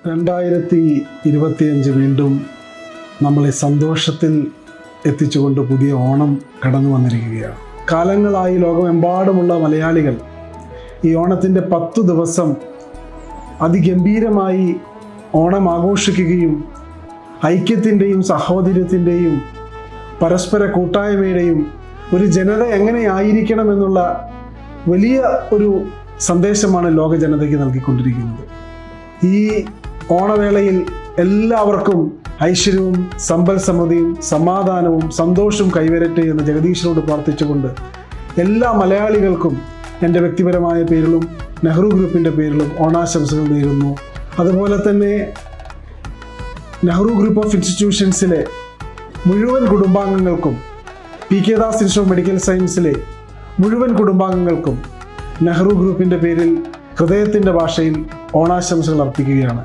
2025 വീണ്ടും നമ്മളെ സന്തോഷത്തിൽ എത്തിച്ചുകൊണ്ട് പുതിയ ഓണം കടന്നു വന്നിരിക്കുകയാണ്. കാലങ്ങളായി ലോകമെമ്പാടുമുള്ള മലയാളികൾ ഈ ഓണത്തിൻ്റെ 10 ദിവസം അതിഗംഭീരമായി ഓണം ആഘോഷിക്കുകയും ഐക്യത്തിൻ്റെയും സഹോദര്യത്തിൻ്റെയും പരസ്പര കൂട്ടായ്മയുടെയും ഒരു ജനത എങ്ങനെയായിരിക്കണമെന്നുള്ള വലിയ ഒരു സന്ദേശമാണ് ലോക ജനതയ്ക്ക് നൽകിക്കൊണ്ടിരിക്കുന്നത്. ഈ ഓണവേളയിൽ എല്ലാവർക്കും ഐശ്വര്യവും സമ്പൽ സമൃദ്ധിയും സമാധാനവും സന്തോഷവും കൈവരട്ടെ എന്ന് ജഗദീശനോട് പ്രാർത്ഥിച്ചുകൊണ്ട് എല്ലാ മലയാളികൾക്കും എൻ്റെ വ്യക്തിപരമായ പേരിലും നെഹ്റു ഗ്രൂപ്പിൻ്റെ പേരിലും ഓണാശംസകൾ നേരുന്നു. അതുപോലെ തന്നെ നെഹ്റു ഗ്രൂപ്പ് ഓഫ് ഇൻസ്റ്റിറ്റ്യൂഷൻസിലെ മുഴുവൻ കുടുംബാംഗങ്ങൾക്കും PK Das institute of medical സയൻസിലെ മുഴുവൻ കുടുംബാംഗങ്ങൾക്കും നെഹ്റു ഗ്രൂപ്പിൻ്റെ പേരിൽ ഹൃദയത്തിൻ്റെ ഭാഷയിൽ ഓണാശംസകൾ അർപ്പിക്കുകയാണ്.